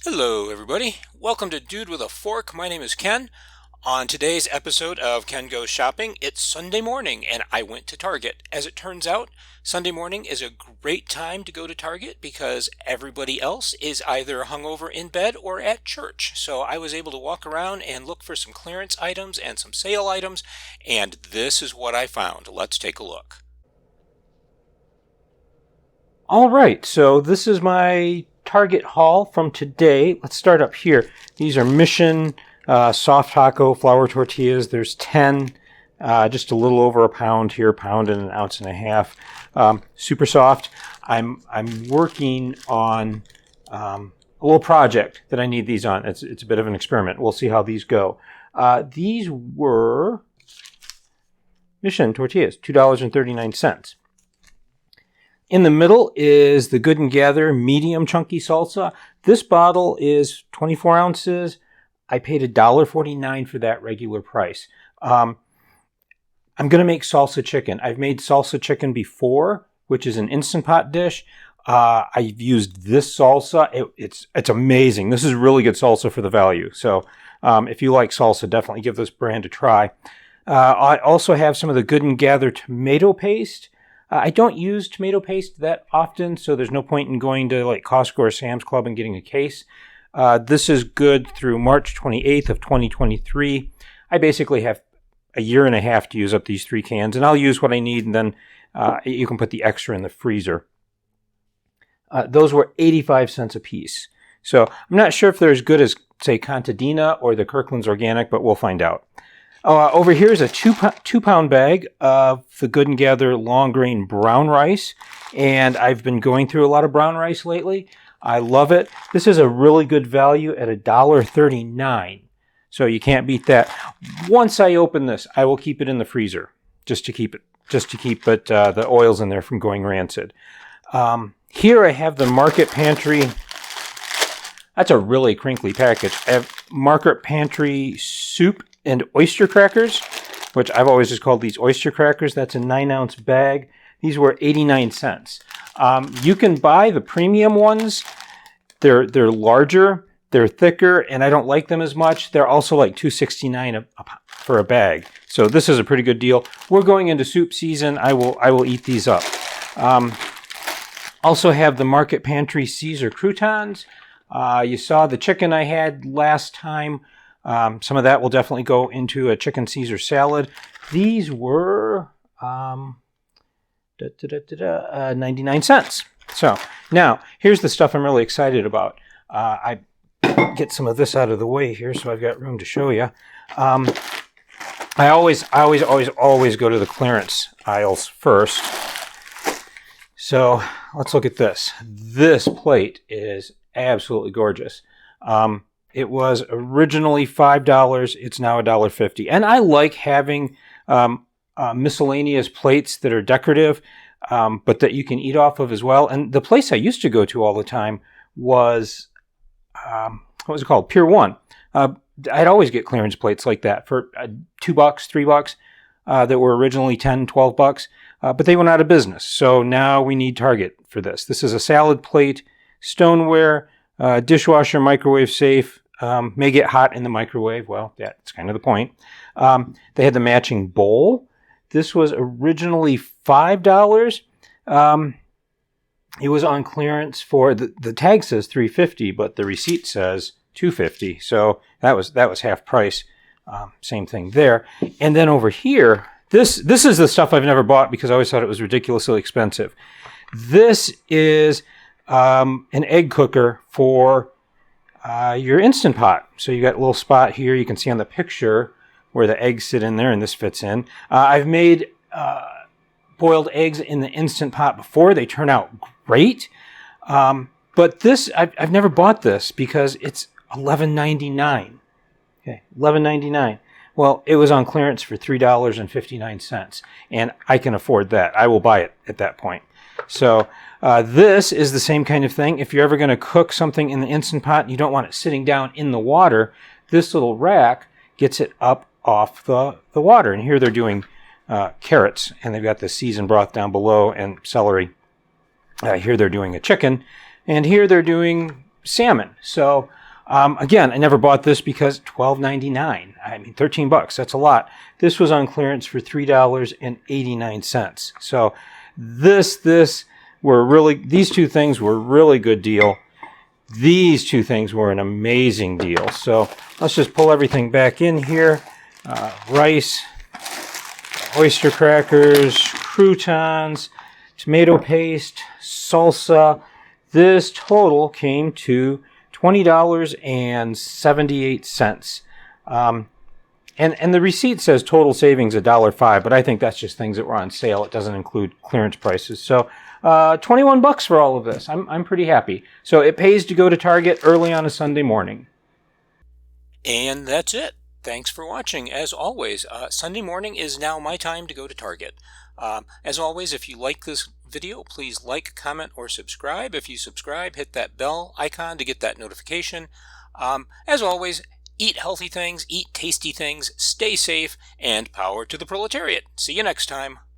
Hello, everybody. Welcome to Dude with a Fork. My name is Ken. On today's episode of Ken Goes Shopping, it's Sunday morning and I went to Target. As it turns out, Sunday morning is a great time to go to Target because everybody else is either hungover in bed or at church. So I was able to walk around and look for some clearance items and some sale items, and this is what I found. Let's take a look. All right, so this is my Target haul from today. Let's start up here. These are Mission soft taco flour tortillas. There's 10, just a little over a pound here, pound and an ounce and a half. Super soft. I'm working on a little project that I need these on. It's a bit of an experiment. We'll see how these go. These were Mission tortillas, $2.39. In the middle is the Good & Gather medium chunky salsa. This bottle is 24 ounces. I paid $1.49 for that regular price. I'm going to make salsa chicken. I've made salsa chicken before, which is an Instant Pot dish. I've used this salsa. It's amazing. This is really good salsa for the value. So if you like salsa, definitely give this brand a try. I also have some of the Good & Gather tomato paste. I don't use tomato paste that often, so there's no point in going to like Costco or Sam's Club and getting a case. This is good through March 28th of 2023. I basically have a year and a half to use up these 3 cans, and I'll use what I need, and then you can put the extra in the freezer. Those were 85 cents a piece. So I'm not sure if they're as good as, say, Contadina or the Kirkland's Organic, but we'll find out. Over here is a 2-pound bag of the Good & Gather long grain brown rice, and I've been going through a lot of brown rice lately. I love it. This is a really good value at $1.39, so you can't beat that. Once I open this, I will keep it in the freezer just to keep the oils in there from going rancid. Here I have the Market Pantry. That's a really crinkly package. I have Market Pantry soup and oyster crackers, which I've always just called these oyster crackers. That's a 9-ounce bag. These were 89 cents. You can buy the premium ones. They're larger, they're thicker, and I don't like them as much. They're also like $2.69 for a bag. So this is a pretty good deal. We're going into soup season. I will eat these up. Also have the Market Pantry Caesar croutons. You saw the chicken I had last time. Some of that will definitely go into a chicken Caesar salad. These were 99 cents. So now here's the stuff I'm really excited about. I get some of this out of the way here, so I've got room to show you. I always go to the clearance aisles first. So let's look at this. This plate is absolutely gorgeous. It was originally $5. It's now $1.50. And I like having miscellaneous plates that are decorative, but that you can eat off of as well. And the place I used to go to all the time was, what was it called? Pier 1. I'd always get clearance plates like that for $2, $3 that were originally $10, $12, but they went out of business. So now we need Target for this. This is a salad plate, stoneware, dishwasher, microwave safe. May get hot in the microwave. Well, that's kind of the point. They had the matching bowl. This was originally $5. It was on clearance for the tag says $3.50, but the receipt says $2.50. So that was half price. Same thing there. And then over here, this is the stuff I've never bought because I always thought it was ridiculously expensive. This is an egg cooker for your Instant Pot. So you got a little spot here. You can see on the picture where the eggs sit in there, and this fits in. I've made boiled eggs in the Instant Pot before. They turn out great. But this, I've never bought this because it's $11.99. Okay, $11.99. Well, it was on clearance for $3.59, and I can afford that. I will buy it at that point. So this is the same kind of thing. If you're ever going to cook something in the Instant Pot and you don't want it sitting down in the water, this little rack gets it up off the water. And here they're doing carrots, and they've got the seasoned broth down below and celery. Here they're doing a chicken, and here they're doing salmon. So again, I never bought this because $12.99. I mean, $13. That's a lot. This was on clearance for $3.89. So these two things were a really good deal. These two things were an amazing deal. So let's just pull everything back in here. Rice, oyster crackers, croutons, tomato paste, salsa. This total came to $20.78. And the receipt says total savings $1.05, but I think that's just things that were on sale. It doesn't include clearance prices. So $21 for all of this. I'm pretty happy. So it pays to go to Target early on a Sunday morning. And that's it. Thanks for watching. As always, Sunday morning is now my time to go to Target. As always, if you like this video, please like, comment, or subscribe. If you subscribe, hit that bell icon to get that notification. As always, eat healthy things, eat tasty things, stay safe, and power to the proletariat. See you next time.